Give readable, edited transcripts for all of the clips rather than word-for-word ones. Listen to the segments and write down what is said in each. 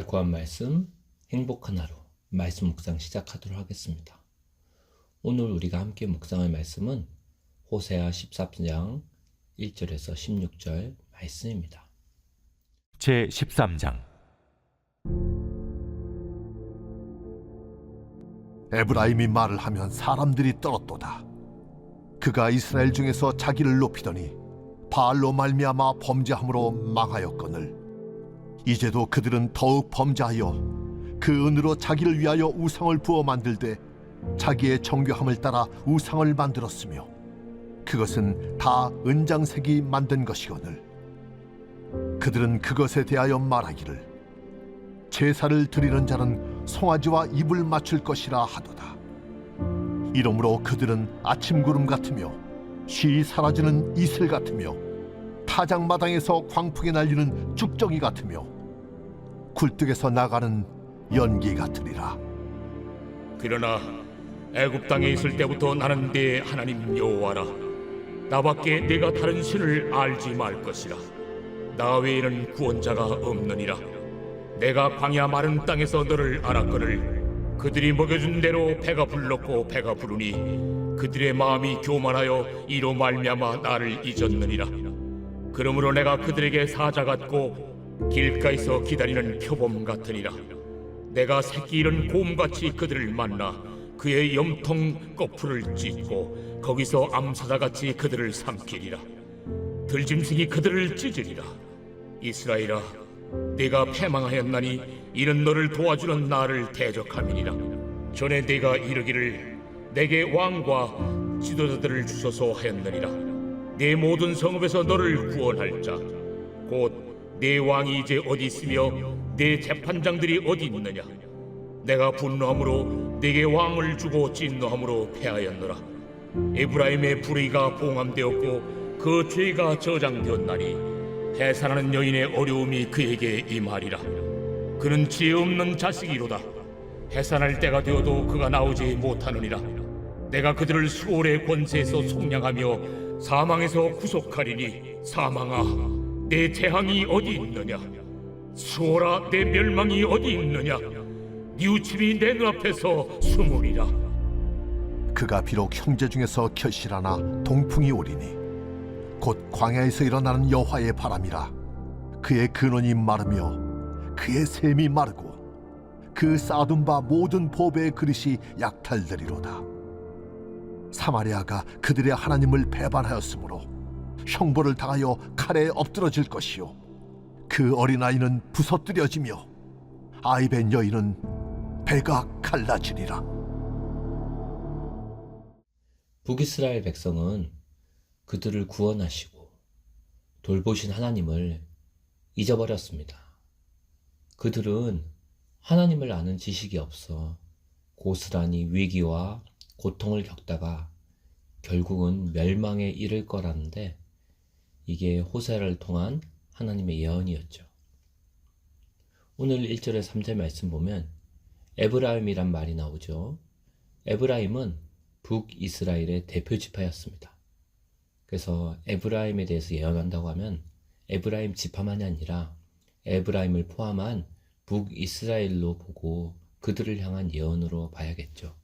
구한 말씀, 행복한 하루, 말씀 묵상 시작하도록 하겠습니다. 오늘 우리가 함께 묵상할 말씀은 호세아 14장 1절에서 16절 말씀입니다. 제13장. 에브라임이 말을 하면 사람들이 떨었도다. 그가 이스라엘 중에서 자기를 높이더니 바알로 말미암아 범죄함으로 망하였거늘 이제도 그들은 더욱 범죄하여 그 은으로 자기를 위하여 우상을 부어 만들되 자기의 정교함을 따라 우상을 만들었으며 그것은 다 은장색이 만든 것이거늘 그들은 그것에 대하여 말하기를 제사를 드리는 자는 송아지와 입을 맞출 것이라 하도다. 이러므로 그들은 아침구름 같으며 쉬이 사라지는 이슬 같으며 타작마당에서 광풍에 날리는 죽정이 같으며 굴뚝에서 나가는 연기 같으리라. 그러나 애굽 땅에 있을 때부터 나는 네 하나님 여호와라. 나밖에 네가 다른 신을 알지 말 것이라. 나 외에는 구원자가 없느니라. 내가 광야 마른 땅에서 너를 알았거늘 그들이 먹여준 대로 배가 불렀고 배가 부르니 그들의 마음이 교만하여 이로 말미암아 나를 잊었느니라. 그러므로 내가 그들에게 사자 같고 길가에서 기다리는 표범 같으니라. 내가 새끼 잃은 곰같이 그들을 만나 그의 염통 거풀을 찢고 거기서 암사자같이 그들을 삼키리라. 들짐승이 그들을 찢으리라. 이스라엘아, 네가 패망하였나니 이는 너를 도와주는 나를 대적함이니라. 전에 네가 이르기를 내게 왕과 지도자들을 주소서 하였느니라. 네 모든 성읍에서 너를 구원할 자 곧 네 왕이 이제 어디 있으며 네 재판장들이 어디 있느냐. 내가 분노함으로 네게 왕을 주고 진노함으로 패하였노라. 에브라임의 불의가 봉함되었고 그 죄가 저장되었나니 해산하는 여인의 어려움이 그에게 임하리라. 그는 지혜 없는 자식이로다. 해산할 때가 되어도 그가 나오지 못하느니라. 내가 그들을 수월의 권세에서 속량하며 사망에서 구속하리니 사망아 내 재앙이 어디 있느냐. 수월아 내 멸망이 어디 있느냐. 뉘우침이 내 눈앞에서 숨으리라. 그가 비록 형제 중에서 결실하나 동풍이 오리니 곧 광야에서 일어나는 여호와의 바람이라. 그의 근원이 마르며 그의 샘이 마르고 그 쌓아둔 바 모든 보배의 그릇이 약탈되리로다. 사마리아가 그들의 하나님을 배반하였으므로 형벌을 당하여 칼에 엎드러질 것이요 그 어린아이는 부서뜨려지며 아이벤 여인은 배가 갈라지리라. 북이스라엘 백성은 그들을 구원하시고 돌보신 하나님을 잊어버렸습니다. 그들은 하나님을 아는 지식이 없어 고스란히 위기와 고통을 겪다가 결국은 멸망에 이를 거라는데 이게 호세아를 통한 하나님의 예언이었죠. 오늘 1절에 3절 말씀 보면 에브라임이란 말이 나오죠. 에브라임은 북이스라엘의 대표 지파였습니다. 그래서 에브라임에 대해서 예언한다고 하면 에브라임 지파만이 아니라 에브라임을 포함한 북이스라엘로 보고 그들을 향한 예언으로 봐야겠죠.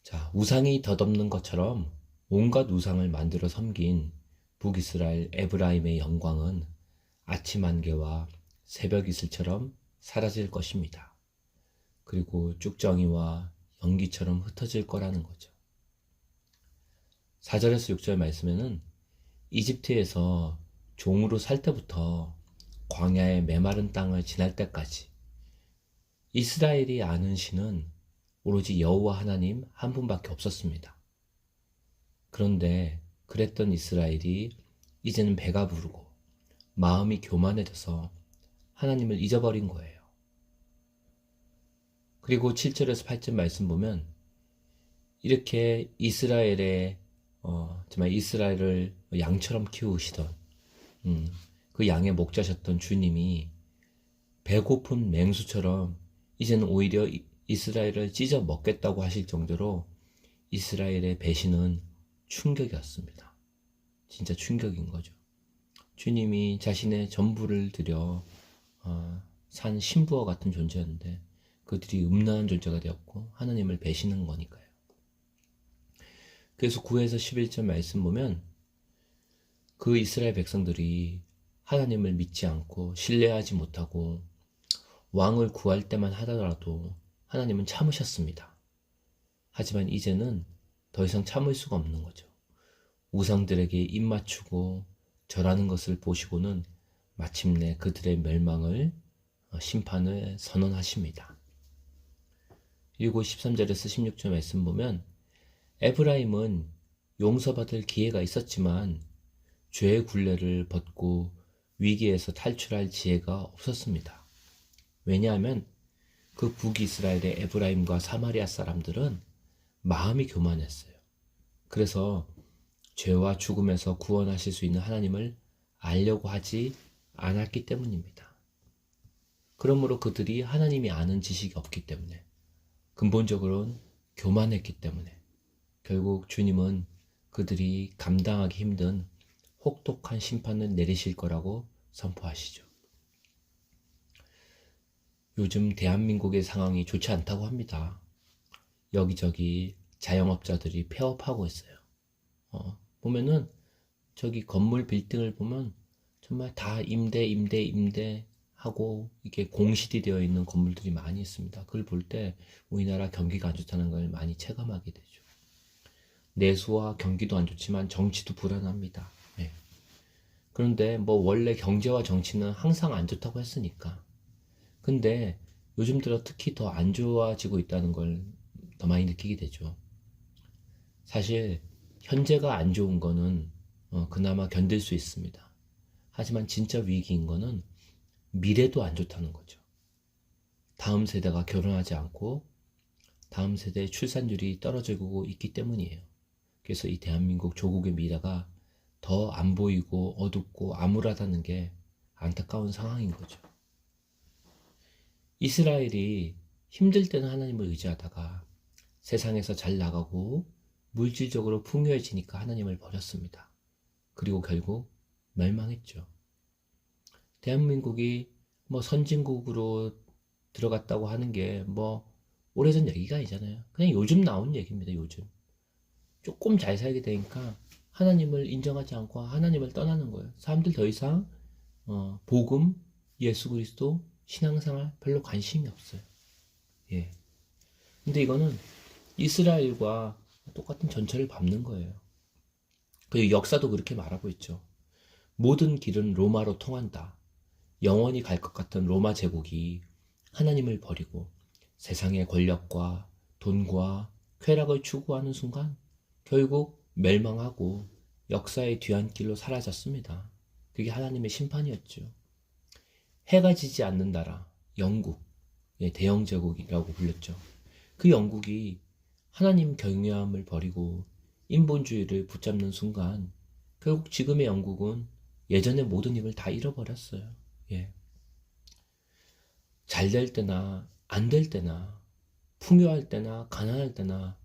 자, 우상이 덧없는 것처럼 온갖 우상을 만들어 섬긴 북이스라엘 에브라임의 영광은 아침 안개와 새벽 이슬처럼 사라질 것입니다. 그리고 쭉정이와 연기처럼 흩어질 거라는 거죠. 4절에서 6절 말씀에는 이집트에서 종으로 살 때부터 광야의 메마른 땅을 지날 때까지 이스라엘이 아는 신은 오로지 여호와 하나님 한 분밖에 없었습니다. 그런데 그랬던 이스라엘이 이제는 배가 부르고 마음이 교만해져서 하나님을 잊어버린 거예요. 그리고 7절에서 8절 말씀 보면 이렇게 정말 이스라엘을 양처럼 키우시던 그 양의 목자셨던 주님이 배고픈 맹수처럼 이제는 오히려 이스라엘을 찢어 먹겠다고 하실 정도로 이스라엘의 배신은 충격이었습니다. 진짜 충격인 거죠. 주님이 자신의 전부를 들여 산 신부와 같은 존재였는데 그들이 음란한 존재가 되었고 하나님을 배신한 거니까요. 그래서 9에서 11절 말씀 보면 그 이스라엘 백성들이 하나님을 믿지 않고 신뢰하지 못하고 왕을 구할 때만 하더라도 하나님은 참으셨습니다. 하지만 이제는 더 이상 참을 수가 없는 거죠. 우상들에게 입맞추고 절하는 것을 보시고는 마침내 그들의 멸망을 심판을 선언하십니다. 그리고 13절에서 16절 말씀 보면 에브라임은 용서받을 기회가 있었지만 죄의 굴레를 벗고 위기에서 탈출할 지혜가 없었습니다. 왜냐하면 그 북이스라엘의 에브라임과 사마리아 사람들은 마음이 교만했어요. 그래서 죄와 죽음에서 구원하실 수 있는 하나님을 알려고 하지 않았기 때문입니다. 그러므로 그들이 하나님이 아는 지식이 없기 때문에 근본적으로는 교만했기 때문에 결국 주님은 그들이 감당하기 힘든 혹독한 심판을 내리실 거라고 선포하시죠. 요즘 대한민국의 상황이 좋지 않다고 합니다. 여기저기 자영업자들이 폐업하고 있어요. 보면은 저기 건물 빌딩을 보면 정말 다 임대 하고 이게 공실이 되어 있는 건물들이 많이 있습니다. 그걸 볼 때 우리나라 경기가 안 좋다는 걸 많이 체감하게 되죠. 내수와 경기도 안 좋지만 정치도 불안합니다. 네. 그런데 뭐 원래 경제와 정치는 항상 안 좋다고 했으니까. 근데 요즘 들어 특히 더 안 좋아지고 있다는 걸 더 많이 느끼게 되죠. 사실 현재가 안 좋은 거는 그나마 견딜 수 있습니다. 하지만 진짜 위기인 거는 미래도 안 좋다는 거죠. 다음 세대가 결혼하지 않고 다음 세대의 출산율이 떨어지고 있기 때문이에요. 그래서 이 대한민국 조국의 미래가 더 안 보이고 어둡고 암울하다는 게 안타까운 상황인 거죠. 이스라엘이 힘들 때는 하나님을 의지하다가 세상에서 잘 나가고 물질적으로 풍요해지니까 하나님을 버렸습니다. 그리고 결국 멸망했죠. 대한민국이 뭐 선진국으로 들어갔다고 하는 게 뭐 오래전 얘기가 아니잖아요. 그냥 요즘 나온 얘기입니다. 요즘 조금 잘 살게 되니까 하나님을 인정하지 않고 하나님을 떠나는 거예요. 사람들 더 이상 복음, 예수 그리스도, 신앙생활 별로 관심이 없어요. 예. 근데 이거는 이스라엘과 똑같은 전철을 밟는 거예요. 그 역사도 그렇게 말하고 있죠. 모든 길은 로마로 통한다. 영원히 갈 것 같은 로마 제국이 하나님을 버리고 세상의 권력과 돈과 쾌락을 추구하는 순간 결국 멸망하고 역사의 뒤안길로 사라졌습니다. 그게 하나님의 심판이었죠. 해가 지지 않는 나라, 영국, 대영 제국이라고 불렸죠. 그 영국이 하나님 경외함을 버리고 인본주의를 붙잡는 순간 결국 지금의 영국은 예전의 모든 힘을 다 잃어버렸어요. 예. 잘 될 때나 안 될 때나 풍요할 때나 가난할 때나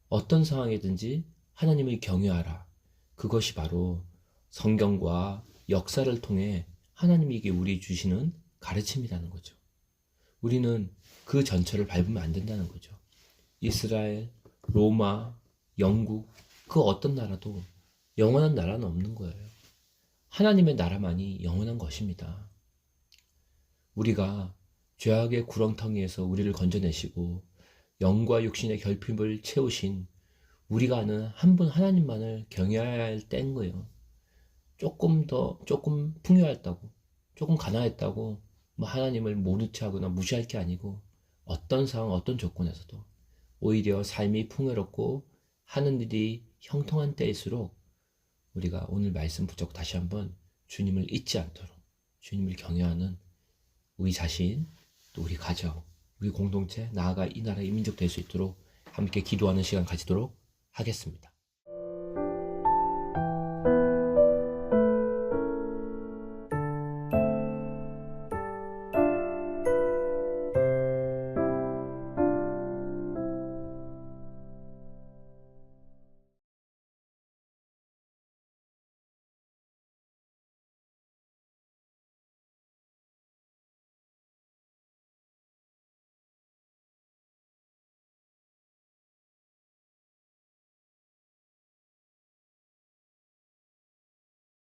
어떤 상황이든지 하나님을 경외하라. 그것이 바로 성경과 역사를 통해 하나님이 이게 우리 주시는 가르침이라는 거죠. 우리는 그 전철을 밟으면 안 된다는 거죠. 이스라엘, 로마, 영국, 그 어떤 나라도 영원한 나라는 없는 거예요. 하나님의 나라만이 영원한 것입니다. 우리가 죄악의 구렁텅이에서 우리를 건져내시고 영과 육신의 결핍을 채우신 우리가 아는 한 분 하나님만을 경외해야 할 때인 거예요. 조금 풍요했다고, 조금 가난했다고 뭐 하나님을 모른 척하거나 무시할 게 아니고 어떤 상황, 어떤 조건에서도 오히려 삶이 풍요롭고 하는 일이 형통한 때일수록 우리가 오늘 말씀 붙잡고 다시 한번 주님을 잊지 않도록 주님을 경외하는 우리 자신, 또 우리 가정, 우리 공동체, 나아가 이 나라의 민족 될 수 있도록 함께 기도하는 시간 가지도록 하겠습니다.